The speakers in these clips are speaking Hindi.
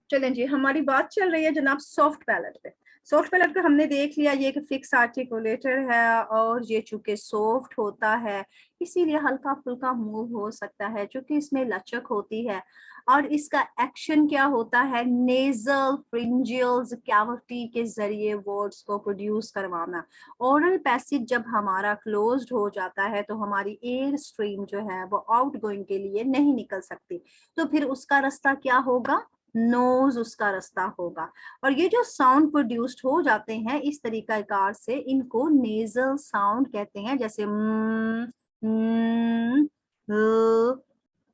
चलें जी, हमारी बात चल रही है जनाब सॉफ्ट पैलेट पे। सॉफ्ट पैलेट पे हमने देख लिया ये कि फिक्स आर्टिकुलेटर है और ये चूंकि सॉफ्ट होता है इसीलिए हल्का फुल्का मूव हो सकता है, चूंकि इसमें लचक होती है। और इसका एक्शन क्या होता है, नेजल फ्रिंजियल्स कैविटी के जरिए वर्ड्स को प्रोड्यूस करवाना। ओरल पैसेज जब हमारा क्लोज्ड हो जाता है तो हमारी एयर स्ट्रीम जो है वो आउट गोइंग के लिए नहीं निकल सकती, तो फिर उसका रास्ता क्या होगा, नोज उसका रास्ता होगा। और ये जो साउंड प्रोड्यूस्ड हो जाते हैं इस तरीकाकार से, इनको नेजल साउंड कहते हैं। जैसे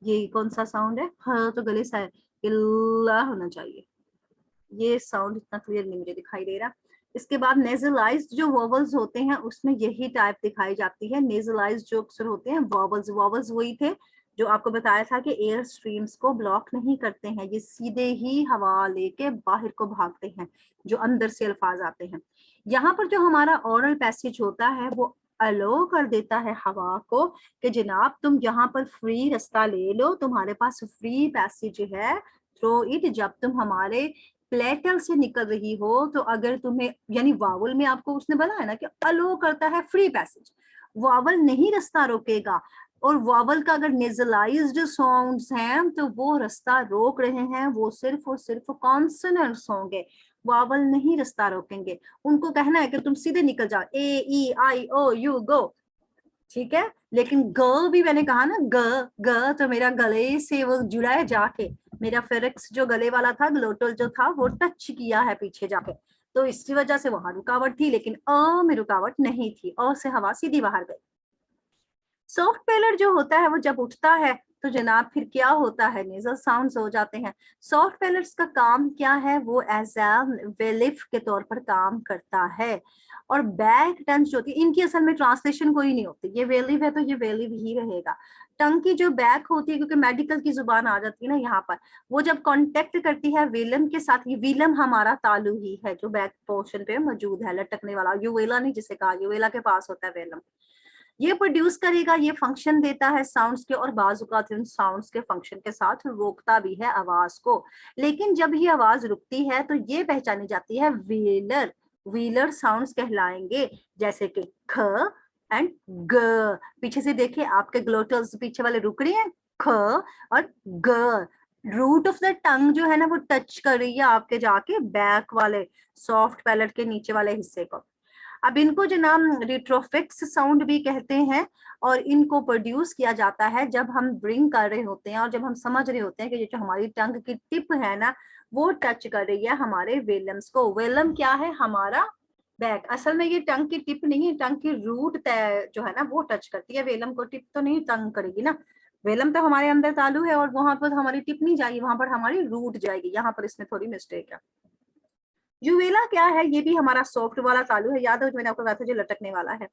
ये कौन सा साउंड है, हाँ तो गले से है, इल्ला होना चाहिए। ये साउंड इतना क्लियर नहीं मुझे दिखाई दे रहा। इसके बाद नेजलाइज्ड जो वॉवल्स होते हैं उसमें यही टाइप दिखाई जाती है। नेजलाइज्ड जो अक्सर होते हैं वॉवल्स, वॉवल्स वही थे जो आपको बताया था कि एयर स्ट्रीम्स को ब्लॉक नहीं करते हैं, ये सीधे ही हवा लेके बाहर को भागते हैं जो अंदर से अल्फाज आते हैं। यहाँ पर जो हमारा ओरल पैसेज होता है वो अलो कर देता है हवा को कि जनाब तुम यहाँ पर फ्री रास्ता ले लो, तुम्हारे पास फ्री पैसेज है, थ्रो इट। जब तुम हमारे प्लेटल से निकल रही हो तो अगर तुम्हें, यानी वावल में आपको उसने बोला है ना कि अलो करता है फ्री पैसेज, वावल नहीं रास्ता रोकेगा। और वावल का अगर नेजलाइज्ड साउंड्स हैं तो वो रास्ता रोक रहे हैं, वो सिर्फ और सिर्फ कॉन्सोनेंट्स होंगे, वावल नहीं रास्ता रोकेंगे। उनको कहना है कि तुम सीधे निकल जाओ, ए ई आई ओ यू गो, ठीक है। लेकिन ग भी मैंने कहा ना, ग ग तो मेरा गले से वो जुड़ा है जाके, मेरा फेरिक्स जो गले वाला था, ग्लोटल जो था वो टच किया है पीछे जाके, तो इसी वजह से वहां रुकावट थी, लेकिन अ में रुकावट नहीं थी, अ से हवा सीधी बाहर गई। सॉफ्ट पेलर जो होता है वो जब उठता है तो जनाब फिर क्या होता है, नेजल साउंड्स हो जाते हैं। सॉफ्ट पेलर्स का काम क्या है, वो एज ए वेलिफ के तौर पर काम करता है। और बैक टंग जो होती है, इनकी असल में ट्रांसलेशन कोई नहीं होती, ये वेलिव है तो ये वेलिव ही रहेगा। टंग की जो बैक होती है, क्योंकि मेडिकल की जुबान आ जाती है ना यहाँ पर, वो जब कांटेक्ट करती है वेलम के साथ, ये वेलम हमारा तालु ही है जो बैक पोर्शन पे मौजूद है, लटकने वाला, यूवेला नहीं जिसे कहा, यूवेला के पास होता है वेलम, ये प्रोड्यूस करेगा, ये फंक्शन देता है साउंड्स के, और बाजुकात इन साउंड्स के फंक्शन के साथ रोकता भी है आवाज को। लेकिन जब ये आवाज रुकती है तो ये पहचानी जाती है व्हीलर, व्हीलर साउंड्स कहलाएंगे, जैसे कि ख एंड ग। पीछे से देखिए आपके ग्लोटल्स पीछे वाले रुक रहे हैं, ख और ग। रूट ऑफ द टंग जो है ना वो टच कर रही है आपके जाके बैक वाले सॉफ्ट पैलेट के नीचे वाले हिस्से को। अब इनको जो नाम रिट्रोफिक्स साउंड भी कहते हैं, और इनको प्रोड्यूस किया जाता है जब हम ड्रिंक कर रहे होते हैं और जब हम समझ रहे होते हैं कि जो हमारी टंग की टिप है ना वो टच कर रही है हमारे वेलम्स को। वेलम क्या है, हमारा बैक। असल में ये टंग की टिप नहीं है, टंग की रूट तय जो है ना वो टच करती है वेलम को, टिप तो नहीं तंग करेगी ना। वेलम तो हमारे अंदर तालु है और वहां पर हमारी टिप नहीं जाएगी, वहां पर हमारी रूट जाएगी, यहाँ पर इसमें थोड़ी मिस्टेक है। जुवेला क्या है, ये भी हमारा सॉफ्ट वाला तालु है, याद है मैंने आपको कहा था जो लटकने वाला है।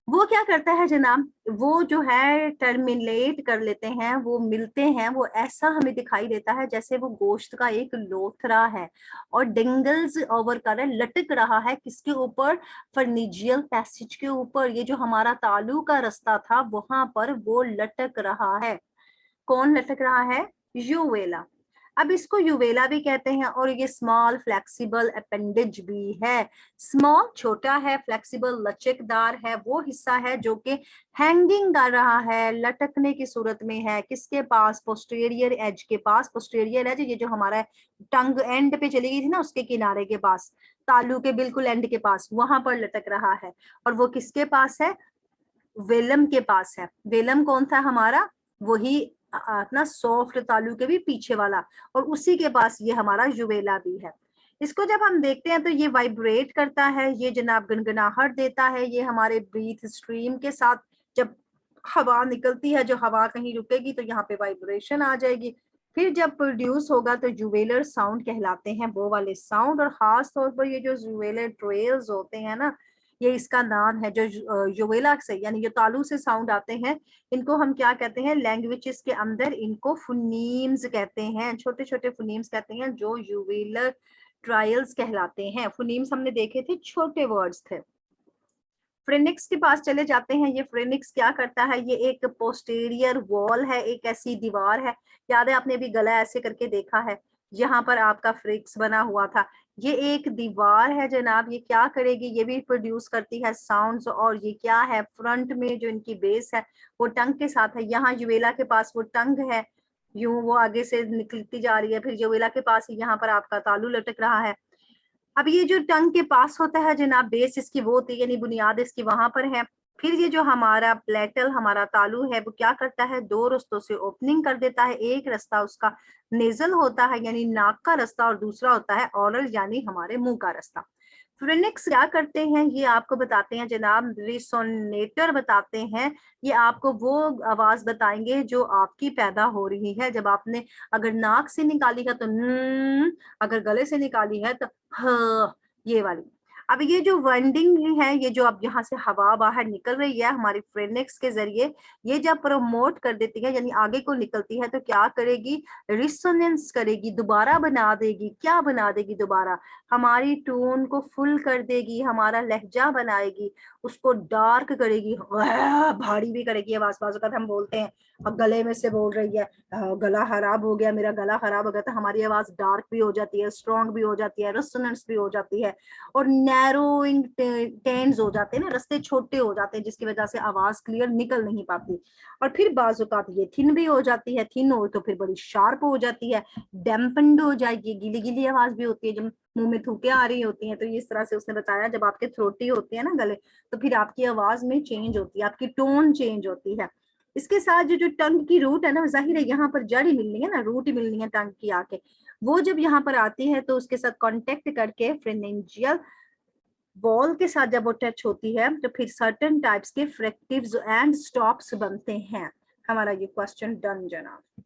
वो क्या करता है जनाब, वो जो है टर्मिनेट कर लेते हैं, वो मिलते हैं, वो ऐसा हमें दिखाई देता है जैसे वो गोश्त का एक लोथरा है और डिंगल्स ओवर कर है, लटक रहा है किसके ऊपर, फर्निजियल पैसेज के ऊपर। ये जो हमारा तालु का रास्ता था वहां पर वो लटक रहा है। कौन लटक रहा है, यूवेला। अब इसको यूवेला भी कहते हैं, और ये स्मॉल फ्लेक्सिबल अपेंडेज भी है। स्मॉल छोटा है, फ्लेक्सिबल लचकदार है, वो हिस्सा है जो कि हैंगिंग कर रहा है, लटकने की सूरत में है, किसके पास, पोस्टीरियर एज के पास। पोस्टीरियर एज ये जो हमारा टंग एंड पे चली गई थी ना उसके किनारे के पास, तालू के बिल्कुल एंड के पास, वहां पर लटक रहा है। और वो किसके पास है, वेलम के पास है। वेलम कौन था हमारा, वही अपना सॉफ्ट तालु के भी पीछे वाला, और उसी के पास ये हमारा जुवेला भी है। इसको जब हम देखते हैं तो ये वाइब्रेट करता है, ये जनाब गनगनाहट देता है, ये हमारे ब्रीथ स्ट्रीम के साथ जब हवा निकलती है, जो हवा कहीं रुकेगी तो यहाँ पे वाइब्रेशन आ जाएगी, फिर जब प्रोड्यूस होगा तो जुवेलर साउंड कहलाते हैं वो वाले साउंड। और खास तौर पर ये जो जुवेलर ट्रेल्स होते हैं ना, ये इसका नाम है, जो जुवेला से यानी जो तालु से साउंड आते हैं, इनको हम क्या कहते हैं, लैंग्वेजेस के अंदर इनको फुनीम्स कहते हैं, छोटे छोटे फुनीम्स कहते हैं जो जुवेलर ट्रायल्स कहलाते हैं। फुनीम्स हमने देखे थे, छोटे वर्ड्स थे। फ्रेनिक्स के पास चले जाते हैं। ये फ्रेनिक्स क्या करता है, ये एक पोस्टीरियर वॉल है, एक ऐसी दीवार है, याद है आपने भी गला ऐसे करके देखा है, यहाँ पर आपका फ्रिक्स बना हुआ था। ये एक दीवार है जनाब, ये क्या करेगी, ये भी प्रोड्यूस करती है साउंड्स। और ये क्या है, फ्रंट में जो इनकी बेस है वो टंग के साथ है। यहाँ यूवेला के पास वो टंग है, यूं वो आगे से निकलती जा रही है, फिर यूवेला के पास यहाँ पर आपका तालू लटक रहा है। अब ये जो टंग के पास होता है जनाब, बेस इसकी वो होती है, यानी बुनियाद इसकी वहां पर है। फिर ये जो हमारा प्लेटल, हमारा तालू है, वो क्या करता है, दो रास्तों से ओपनिंग कर देता है। एक रास्ता उसका नेजल होता है यानी नाक का रास्ता, और दूसरा होता है ओरल यानी हमारे मुंह का रास्ता। फ्रेनेक्स क्या करते हैं, ये आपको बताते हैं जनाब, रिसोनेटर बताते हैं। ये आपको वो आवाज बताएंगे जो आपकी पैदा हो रही है। जब आपने अगर नाक से निकाली है तो न, अगर गले से निकाली है तो ह, ये वाली। अब ये जो वाइंडिंग है, ये जो अब यहाँ से हवा बाहर निकल रही है हमारी फ्रेनेक्स के जरिए, ये जब प्रमोट कर देती है यानी आगे को निकलती है, तो क्या करेगी, रिसोनेंस करेगी, दोबारा बना देगी। क्या बना देगी दोबारा, हमारी टोन को फुल कर देगी, हमारा लहजा बनाएगी, उसको डार्क करेगी, भारी भी करेगी आवाज। बाजू का हम बोलते हैं अब गले में से बोल रही है, गला खराब हो गया, मेरा गला खराब हो गया, तो हमारी आवाज डार्क भी हो जाती है, स्ट्रॉन्ग भी हो जाती है, रेसोनेंस भी हो जाती है, और नैरोइंग टेंस हो जाते हैं ना, रास्ते छोटे हो जाते हैं, जिसकी वजह से आवाज क्लियर निकल नहीं पाती। और फिर बाजुकात ये थिन भी हो जाती है, थिन हो तो फिर बड़ी शार्प हो जाती है, डैम्पन्ड हो जाएगी, गीली गीली आवाज भी होती है, जब मुंह में थूके आ रही होती हैं। तो इस तरह से उसने बताया, जब आपके थ्रोटी होती है ना गले, तो फिर आपकी आवाज में चेंज होती है, आपकी टोन चेंज होती है। इसके साथ जो टंग की रूट है ना, जाहिर है यहाँ पर जड़ ही मिलनी है ना, रूट ही मिलनी है टंग की आके, वो जब यहाँ पर आती है तो उसके साथ कांटेक्ट करके फ्रेनेंजियल वॉल के साथ जब वो टच होती है, तो फिर सर्टेन टाइप्स के फ्रेक्टिव्स एंड स्टॉप्स बनते हैं। हमारा ये क्वेश्चन डन जनाब।